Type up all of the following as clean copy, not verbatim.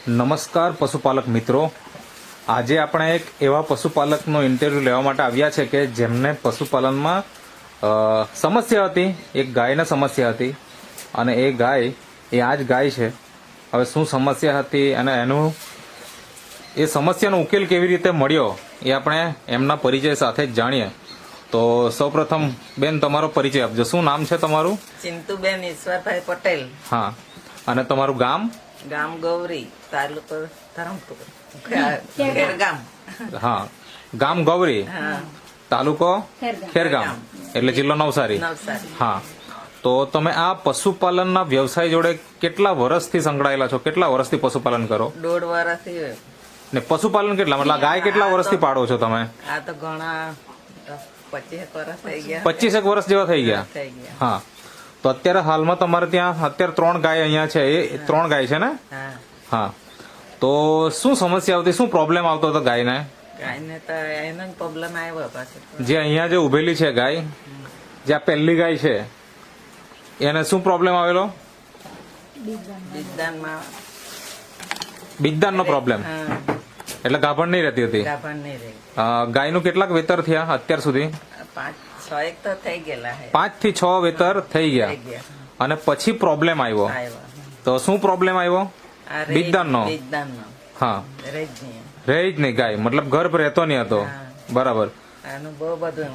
નમસ્કાર પશુપાલક મિત્રો, આજે આપણે એક એવા પશુપાલકનો ઇન્ટરવ્યૂ લેવા માટે આવ્યા છે કે જેમને પશુપાલનમાં સમસ્યા હતી, એક ગાયને સમસ્યા હતી અને એ ગાય આ જ ગાય છે. હવે શું સમસ્યા હતી અને એ સમસ્યાનો ઉકેલ કેવી રીતે મળ્યો એ આપણે એમના પરિચય સાથે જ જાણીએ. તો સૌપ્રથમ બેન તમારો પરિચય આપજો. શું નામ છે તમારું? ચિંતુબેન ઈશ્વરભાઈ પટેલ. હા, અને તમારું ગામ? ગામ ગૌરી, તાલુકો ધરમપુર, ખેરગામ. હા, ગામ ગૌરી, તાલુકો ખેરગામ, એટલે જિલ્લો નવસારી. હા, તો તમે આ પશુપાલનના વ્યવસાય જોડે કેટલા વર્ષથી સંકળાયેલા છો? કેટલા વર્ષથી પશુપાલન કરો? 1.5 વર્ષથી. ને પશુપાલન કેટલા, મતલબ ગાય કેટલા વર્ષથી પાડો છો તમે? આ તો ઘણા 25 વર્ષ થઈ ગયા. 25 વર્ષ જેવા થઈ ગયા. હા, તો અત્યારે હાલમાં તમારે ત્યાં અત્યારે 3 ગાય અહીંયા છે, એ 3 ગાય છે ને? હા, તો શું સમસ્યા આવતી, શું પ્રોબ્લેમ આવતો હતો ગાયને? ગાયને તો એનો પ્રોબ્લેમ આવ્યો પાછો. જે અહીંયા જે ઉભેલી છે ગાય, જે આ પહેલી ગાય છે, એને શું પ્રોબ્લેમ આવેલો? બીજદાનનો પ્રોબ્લેમ, એટલે ગાભણ નહીં રહેતી હતી. ગાયનું કેટલાક વેતર થયા અત્યાર સુધી? 5-6 તો થઈ ગયેલા. 5 થી 6 વેતર થઈ ગયા. અને પછી પ્રોબ્લેમ આવ્યો. તો શું પ્રોબ્લેમ આવ્યો? બીજદાનનો. હા, રહે જ નહીં ગાય, મતલબ ગર્ભ રહેતો નહીં હતો. બરાબર. આનું બહુ બધું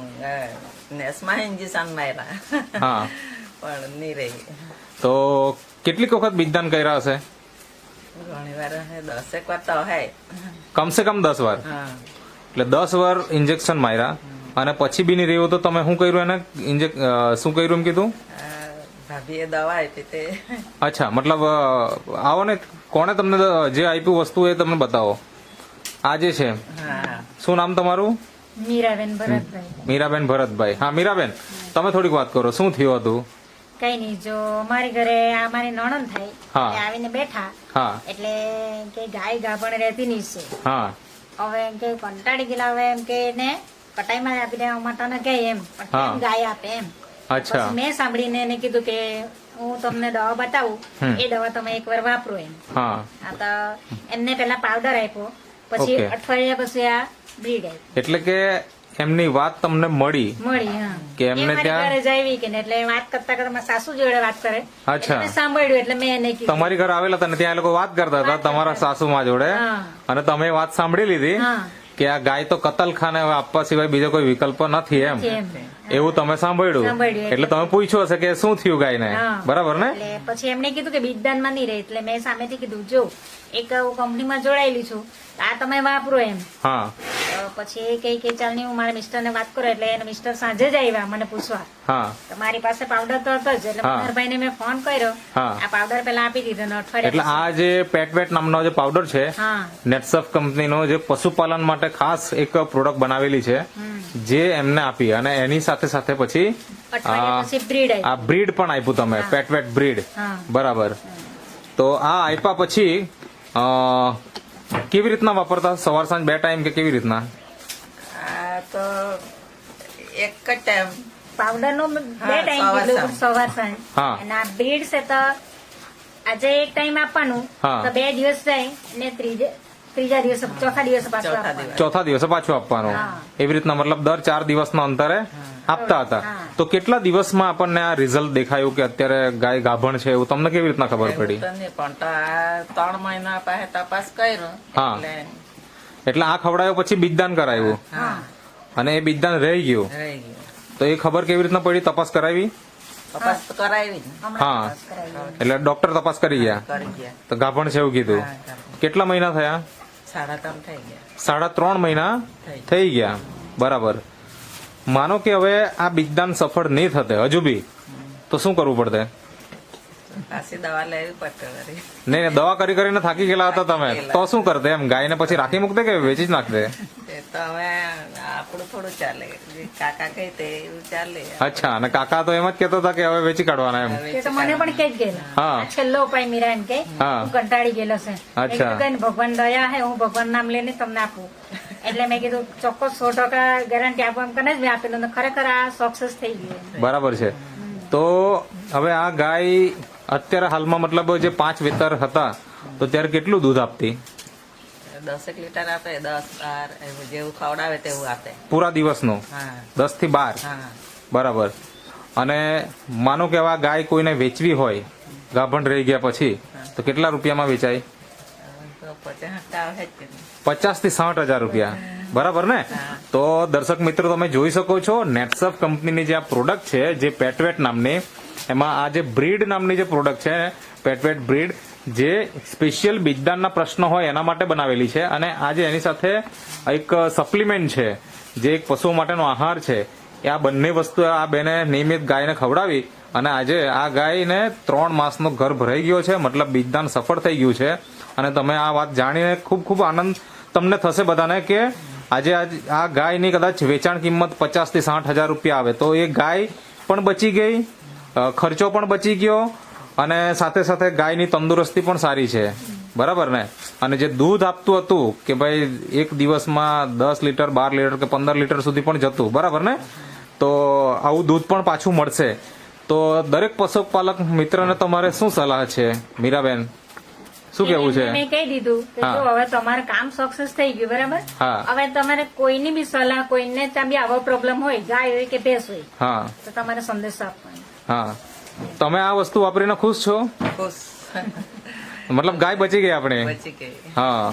નેસમાં ઇન્જેક્શન માર્યા. હા, પણ નહીં રહી. તો કેટલીક વખત બીજદાન કર્યા હશે? ઘણી વાર 10 વાર તો હે, કમસે કમ 10 વાર. એટલે 10 વાર ઇન્જેક્શન માર્યા અને પછી બી નહીં રહ્યું તો તમે શું કર્યું એને? શું કર્યું એમ કીધું? ભાભીએ દવા આપી તે. અચ્છા, મતલબ આવો ને, કોણે તમને જે આપ્યું વસ્તુ એ તમને બતાવો. આ જે છે, શું નામ તમારું? મીરાબેન ભરતભાઈ. મીરાબેન ભરતભાઈ. હા, મીરાબેન તમે થોડીક વાત કરો, શું થયું હતું? કઈ નઈ, જો મારી ઘરે આ મારી નણંદ થાય એટલે આવીને બેઠા. હા, એટલે કે ગાય ગાભણ રહેતી નહીં છે. હા, હવે એમ કે કંટાળી ગયેલા, હવે એમ કે એને કટાઈમાં આપી દેવા માટે કે એમ પણ ગાય આપે એમ. અચ્છા. પછી મેં સાંભળીને એને કીધું કે હું તમને દવા બતાવું, એ દવા તમે એકવાર વાપરો એમ. હા, આ તો એમને પેલા પાવડર આપ્યો, પછી અઠવાડિયા પછી આ બ્રીડ આપ્યું. એટલે કે એમની વાત તમને મળી? હા, કે એમને ત્યાં ઘરે જાવી કે એટલે વાત કરતા કરતા સાસુ જોડે વાત કરે. અચ્છા, સાંભળ્યું એટલે મેં એને કીધું. તમારી ઘરે આવેલા હતા ને ત્યાં એ લોકો વાત કરતા હતા તમારા સાસુમાં જોડે, અને તમે વાત સાંભળી લીધી કે આ ગાય તો કતલખાને આપવા સિવાય બીજો કોઈ વિકલ્પ નથી એમ, એવું તમે સાંભળ્યું. એટલે તમે પૂછ્યું હશે કે શું થયું ગાયને, બરાબર ને? એટલે પછી એમને કીધું કે બીજદાનમાં નહીં રહે, એટલે મેં સામેથી કીધું જો એક કંપનીમાં જોડાયેલી છું, આ તમે વાપરો એમ. હા, પછી એ કઈ કે ચાલ ની હું મારા મિસ્ટર ને વાત કરું, એટલે એને મિસ્ટર સાંજે જ આવ્યા મને પૂછવા. હા, તમારી પાસે પાવડર તો હતો જ, એટલે મનહરભાઈ ને મેં ફોન કર્યો. આ પાવડર પેલા આપી દીધો ને અઠવાડિયા. એટલે આ જે પેટવેટ નામનો જે પાવડર છે, નેટસફ કંપનીનો, જે પશુપાલન માટે ખાસ એક પ્રોડક્ટ બનાવેલી છે, જે એમને આપી અને એની સાથે સાથે પછી આ બ્રીડ પણ આપ્યું તમે, પેટવેટ બ્રીડ. બરાબર. તો આ આપ્યા પછી કેવી રીતના વાપરતા? સવાર સાંજ 2 ટાઈમ કે કેવી રીતના? આ તો એક જ ટાઈમ પાવડર નો 2 ટાઈમ, સવાર સાંજ. અને આ બ્રીડ છે તો આજે એક ટાઈમ આપવાનું, તો 2 દિવસ જાય ને ત્રીજા દિવસે ચોથા દિવસે પાછું આપવાનું. એવી રીતના, મતલબ દર 4 દિવસના અંતરે આપતા હતા. તો કેટલા દિવસમાં આપણને આ રિઝલ્ટ દેખાયું કે અત્યારે ગાય ગાભણ છે, એવું તમને કેવી રીતના ખબર પડી? પણ 3 મહિના પાસે તપાસ કર્યો. હા, એટલે આ ખવડાયો પછી બીજદાન કરાવ્યું અને એ બીજદાન રહી ગયું. તો એ ખબર કેવી રીતના પડી? તપાસ કરાવી? તપાસ કરાવી. હા, એટલે ડોક્ટર તપાસ કરી ગયા તો ગાભણ છે એવું કીધું. કેટલા મહિના થયા? 3.5 થઈ ગયા. 3.5 મહિના થઈ ગયા. બરાબર. માનો કે હવે આ બીજદાન સફળ નહીં થતે હજુ બી, તો શું કરવું પડતે? પાછી દવા લેવી પડતે. નહીં, દવા કરી કરીને થાકી ગયેલા હતા તમે, તો શું કરતે? એમ ગાયને પછી રાખી મૂકતે કે વેચી જ નાખતે? તો હવે આપણું થોડું ચાલે, કાકા કહે તે એવું ચાલે. અચ્છા, અને કાકા તો એમ જ કેતો હતા કે હવે વેચી કાઢવાના એમ. મને પણ કે જ ગયેલા, છેલ્લો ઉપાય મીરા એમ કે હું કંટાળી ગયેલો છે. અચ્છા, ભગવાન દયા હે, હું ભગવાન નામ લઈને તમને આપું. એટલે મેં કીધું ચોક્કસ 100% ગેરંટી આપો એમ કરીને જ મેં આપેલું. ખરેખર આ સક્સેસ થઈ ગયું. બરાબર છે. તો હવે આ ગાય અત્યારે હાલમાં મતલબ જે 5 વેતર હતા તો ત્યારે કેટલું દૂધ આપતી? 10 લીટર આપે, 10-12 એવું જેવું ખવડાવે તેવું આપે. પૂરા દિવસનું હા 10 થી 12? હા બરાબર. અને માનો કે આ ગાય કોઈને વેચવી હોય ગાભણ રહી ગયા પછી, તો કેટલા રૂપિયામાં વેચાય? તો 50 આવે જ કે નહીં. 50 થી 60,000 રૂપિયા, બરાબર ને? તો દર્શક મિત્રો તમે જોઈ શકો છો નેટસફ કંપનીની જે આ પ્રોડક્ટ છે, જે પેટવેટ નામની, એમાં આ જે બ્રીડ નામની જે પ્રોડક્ટ છે, પેટવેટ બ્રીડ, જે સ્પેશિયલ બીજદાનના પ્રશ્નો હોય એના માટે બનાવેલી છે. અને આજે એની સાથે એક સપ્લિમેન્ટ છે, જે એક પશુઓ માટેનો આહાર છે. એ આ બંને વસ્તુ આ બેને નિયમિત ગાયને ખવડાવી અને આજે આ ગાયને 3 માસનો ગર્ભ રહી ગયો છે, મતલબ બીજદાન સફળ થઈ ગયું છે. અને તમે આ વાત જાણીને ખૂબ ખૂબ આનંદ તમને થશે બધાને કે આજે આ ગાયની કદાચ વેચાણ કિંમત 50 થી 60,000 રૂપિયા આવે તો એ ગાય પણ બચી ગઈ, ખર્ચો પણ બચી ગયો, અને સાથે સાથે ગાયની તંદુરસ્તી પણ સારી છે, બરાબર ને? અને જે દૂધ આપતું હતું કે ભાઈ એક દિવસમાં 10 લીટર 12 લીટર કે 15 લીટર સુધી પણ જતું, બરાબર ને? તો આવું દૂધ પણ પાછું મળશે. તો દરેક પશુપાલક મિત્રને તમારે શું સલાહ છે, મીરાબેન? શું કેવું છે? મેં કહી દીધું કે જો હવે તમારું કામ સક્સેસ થઈ ગયું, બરાબર? હા. હવે તમારે કોઈની બી સલાહ, કોઈને ત્યાં બી આવો પ્રોબ્લેમ હોય, ગાય હોય કે ભેંસ હોય, હા તો તમારે સંદેશ આપવાનો. હા. તમે આ વસ્તુ વાપરીને ખુશ છો? ખુશ મતલબ ગાય બચી ગઈ આપણે? બચી ગઈ. હા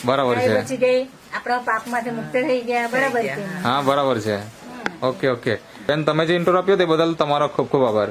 બરાબર ગાય છે. બચી ગઈ, આપણા પાકમાંથી મુક્ત થઈ ગયા, બરાબર છે? હા બરાબર છે. ઓકે ઓકે બેન, તમે જે ઇન્ટરવ્યુ આપ્યો તે બદલ તમારો ખૂબ ખૂબ આભાર.